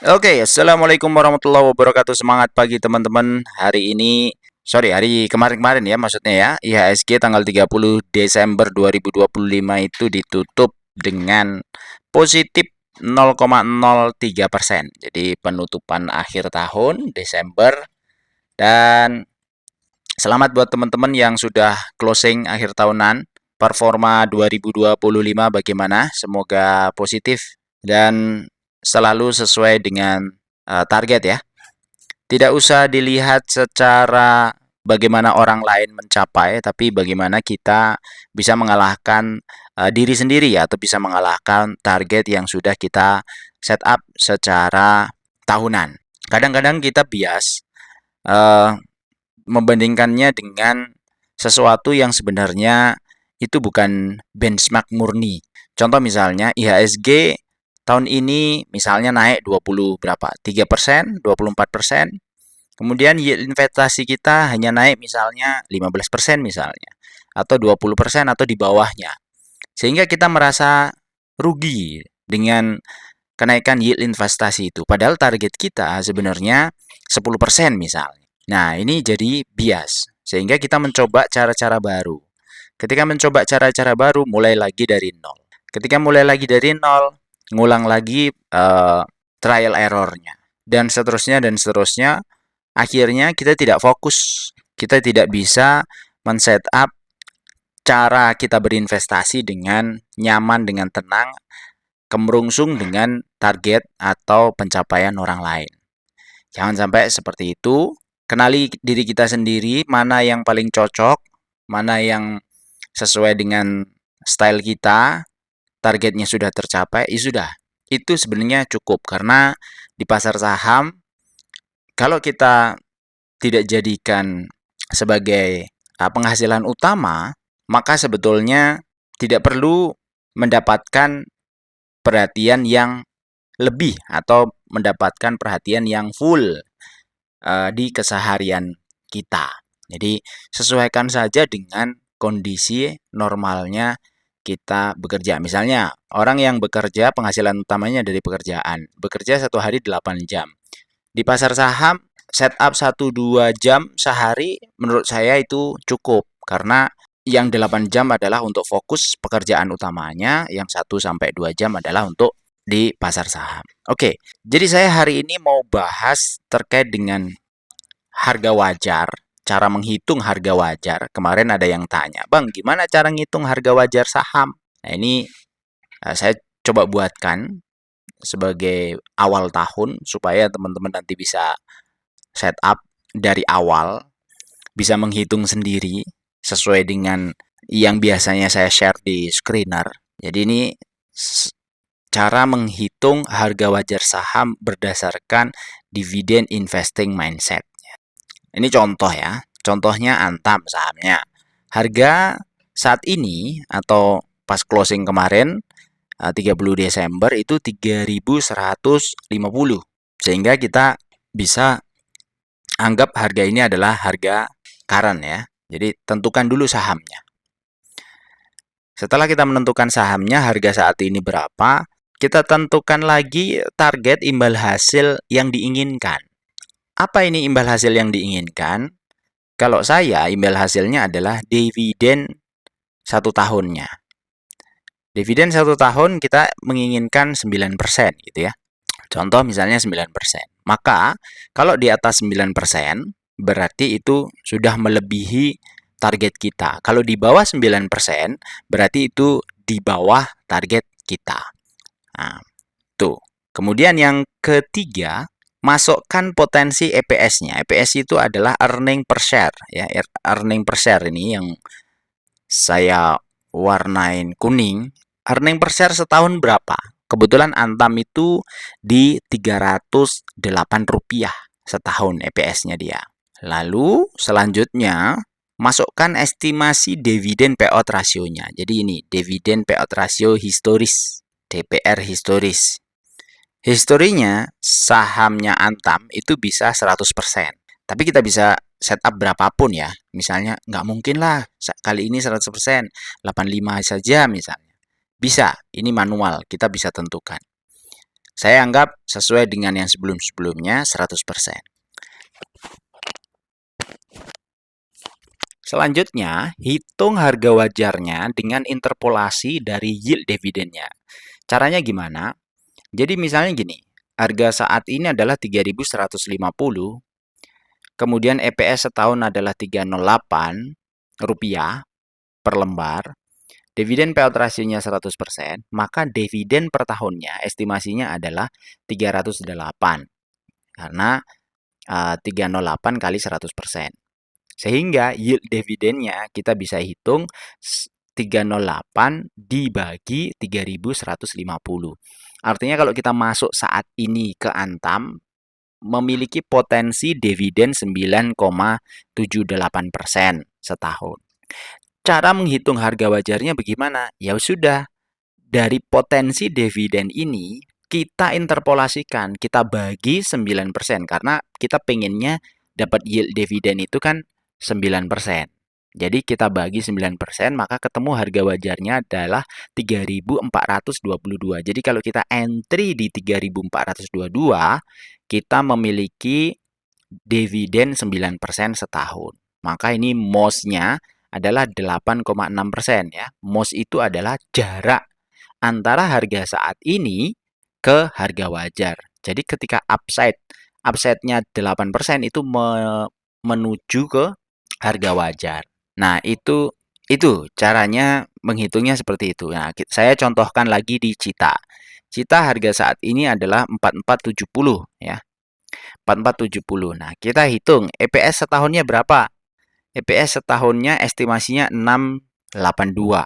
Oke, Assalamualaikum warahmatullahi wabarakatuh. Semangat pagi teman-teman. Hari kemarin-kemarin ya maksudnya ya. IHSG tanggal 30 Desember 2025 itu ditutup dengan positif 0,03%. Jadi penutupan akhir tahun Desember, dan selamat buat teman-teman yang sudah closing akhir tahunan. Performa 2025 bagaimana? Semoga positif dan selalu sesuai dengan target ya. Tidak usah dilihat secara bagaimana orang lain mencapai, tapi bagaimana kita bisa mengalahkan diri sendiri ya, atau bisa mengalahkan target yang sudah kita set up secara tahunan. Kadang-kadang kita bias uh, membandingkannya dengan sesuatu yang sebenarnya itu bukan benchmark murni. Contoh misalnya IHSG tahun ini misalnya naik 20 berapa? 3%, 24%. Kemudian yield investasi kita hanya naik misalnya 15% misalnya, atau 20% atau di bawahnya. Sehingga kita merasa rugi dengan kenaikan yield investasi itu. Padahal target kita sebenarnya 10% misalnya. Nah, ini jadi bias. Sehingga kita mencoba cara-cara baru. Ketika mencoba cara-cara baru, mulai lagi dari nol. Ketika mulai lagi dari nol, ngulang lagi trial errornya. Dan seterusnya. Akhirnya kita tidak fokus. Kita tidak bisa men-setup cara kita berinvestasi dengan nyaman, dengan tenang, kemerungsung dengan target atau pencapaian orang lain. Jangan sampai seperti itu. Kenali diri kita sendiri, mana yang paling cocok, mana yang sesuai dengan style kita, targetnya sudah tercapai, ya sudah. Itu sebenarnya cukup karena di pasar saham kalau kita tidak jadikan sebagai penghasilan utama, maka sebetulnya tidak perlu mendapatkan perhatian yang lebih atau mendapatkan perhatian yang full di keseharian kita. Jadi sesuaikan saja dengan kondisi normalnya kita bekerja. Misalnya orang yang bekerja penghasilan utamanya dari pekerjaan, bekerja satu hari 8 jam. Di pasar saham setup 1-2 jam sehari menurut saya itu cukup karena yang 8 jam adalah untuk fokus pekerjaan utamanya, yang 1-2 jam adalah untuk di pasar saham. Oke, jadi saya hari ini mau bahas terkait dengan harga wajar, cara menghitung harga wajar. Kemarin ada yang tanya, Bang, gimana cara ngitung harga wajar saham? Nah, ini saya coba buatkan sebagai awal tahun supaya teman-teman nanti bisa setup dari awal, bisa menghitung sendiri sesuai dengan yang biasanya saya share di screener. Jadi ini cara menghitung harga wajar saham berdasarkan dividen investing mindset. Ini contoh ya. Contohnya Antam sahamnya. Harga saat ini atau pas closing kemarin 30 Desember itu 3.150. Sehingga kita bisa anggap harga ini adalah harga current ya. Jadi tentukan dulu sahamnya. Setelah kita menentukan sahamnya, harga saat ini berapa, kita tentukan lagi target imbal hasil yang diinginkan. Apa ini imbal hasil yang diinginkan? Kalau saya, imbal hasilnya adalah dividen 1 tahunnya. Dividen 1 tahun kita menginginkan 9% gitu ya. Contoh misalnya 9%. Maka kalau di atas 9% berarti itu sudah melebihi target kita. Kalau di bawah 9% berarti itu di bawah target kita. Nah, tuh. Kemudian yang ketiga, masukkan potensi EPS-nya. EPS itu adalah earning per share ya. Earning per share ini yang saya warnain kuning. Earning per share setahun berapa? Kebetulan Antam itu di Rp308 setahun EPS-nya dia. Lalu selanjutnya masukkan estimasi dividen payout rasionya. Jadi ini dividen payout rasio historis, DPR historis. Historinya sahamnya Antam itu bisa 100%. Tapi kita bisa setup berapapun ya. Misalnya nggak mungkin lah kali ini 100%, 85 saja misalnya. Bisa, ini manual, kita bisa tentukan. Saya anggap sesuai dengan yang sebelum-sebelumnya 100%. Selanjutnya, hitung harga wajarnya dengan interpolasi dari yield dividennya. Caranya gimana? Jadi misalnya gini, harga saat ini adalah 3.150, kemudian EPS setahun adalah 308 rupiah per lembar, dividen payout rasionya 100%, maka dividen per tahunnya estimasinya adalah 308 karena 308 kali 100%. Sehingga yield dividennya kita bisa hitung 308 dibagi 3.150. Artinya kalau kita masuk saat ini ke Antam, memiliki potensi dividen 9,78% setahun. Cara menghitung harga wajarnya bagaimana? Ya sudah, dari potensi dividen ini kita interpolasikan, kita bagi 9% karena kita pengennya dapat yield dividen itu kan 9%. Jadi kita bagi 9%, maka ketemu harga wajarnya adalah 3.422. Jadi kalau kita entry di 3.422, kita memiliki dividen 9% setahun. Maka ini MOS-nya adalah 8,6% ya. MOS itu adalah jarak antara harga saat ini ke harga wajar. Jadi ketika upside-nya 8% itu menuju ke harga wajar. Nah, itu caranya menghitungnya seperti itu. Nah, saya contohkan lagi di Cita. Cita harga saat ini adalah 4470 ya. 4470. Nah, kita hitung EPS setahunnya berapa? EPS setahunnya estimasinya 682.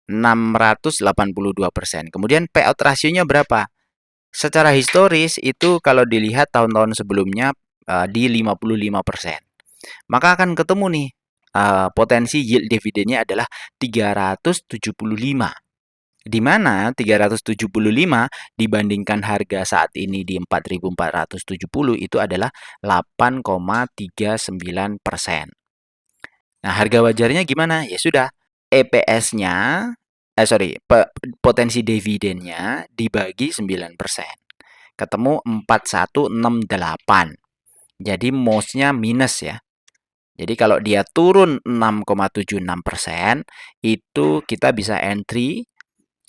682%. Kemudian payout rasionya berapa? Secara historis itu kalau dilihat tahun-tahun sebelumnya di 55%. Maka akan ketemu nih potensi yield dividennya adalah 375. Di mana 375 dibandingkan harga saat ini di 4.470 itu adalah 8,39%. Nah, harga wajarnya gimana? Ya sudah, EPS-nya, potensi dividennya dibagi 9%. Ketemu 4168. Jadi MOS-nya minus ya. Jadi kalau dia turun 6,76%, itu kita bisa entry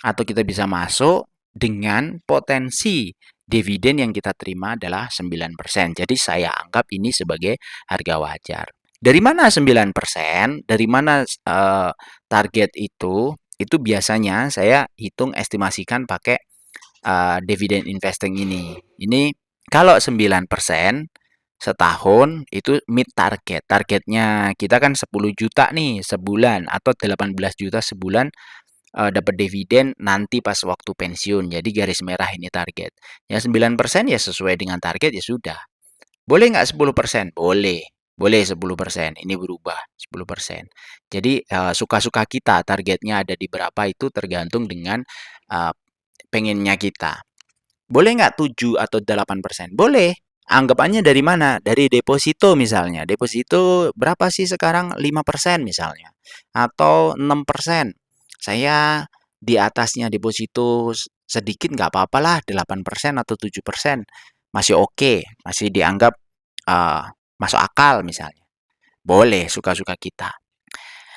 atau kita bisa masuk dengan potensi dividen yang kita terima adalah 9%. Jadi saya anggap ini sebagai harga wajar. Dari mana 9%? Dari mana target itu? Itu biasanya saya hitung estimasikan pakai dividend investing ini. Ini kalau 9% setahun itu mid target. Targetnya kita kan 10 juta nih sebulan atau 18 juta sebulan dapat dividen nanti pas waktu pensiun. Jadi garis merah ini target. Yang 9% ya sesuai dengan target ya sudah. Boleh nggak 10%? Boleh. Boleh 10%. Ini berubah 10%. Jadi suka-suka kita targetnya ada di berapa itu tergantung dengan pengennya kita. Boleh nggak 7 atau 8%? Boleh. Anggapannya dari mana? Dari deposito misalnya. Deposito berapa sih sekarang? 5% misalnya. Atau 6%. Saya di atasnya deposito sedikit nggak apa-apalah 8% atau 7%. Masih oke. Masih dianggap masuk akal misalnya. Boleh, suka-suka kita.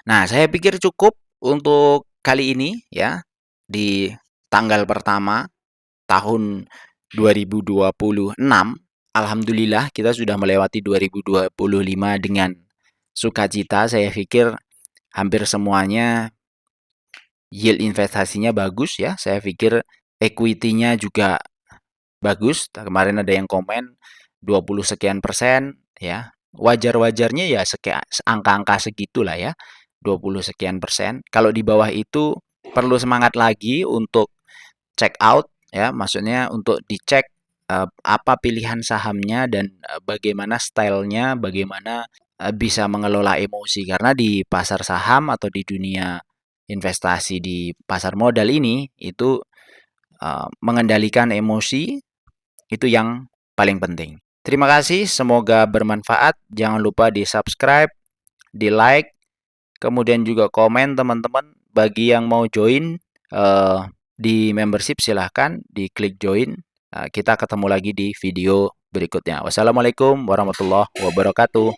Nah, saya pikir cukup untuk kali ini ya. Di tanggal pertama tahun 2026, alhamdulillah kita sudah melewati 2025 dengan sukacita. Saya pikir hampir semuanya yield investasinya bagus ya. Saya pikir equity-nya juga bagus. Kemarin ada yang komen 20 sekian persen ya. Wajar-wajarnya ya angka-angka segitulah ya. 20 sekian persen. Kalau di bawah itu perlu semangat lagi untuk check out ya, maksudnya untuk dicek apa pilihan sahamnya dan bagaimana stylenya, bagaimana bisa mengelola emosi karena di pasar saham atau di dunia investasi di pasar modal ini itu mengendalikan emosi itu yang paling penting. Terima kasih, semoga bermanfaat. Jangan lupa di subscribe, di like, kemudian juga komen teman-teman. Bagi yang mau join di membership silahkan diklik join. Kita ketemu lagi di video berikutnya. Wassalamualaikum warahmatullahi wabarakatuh.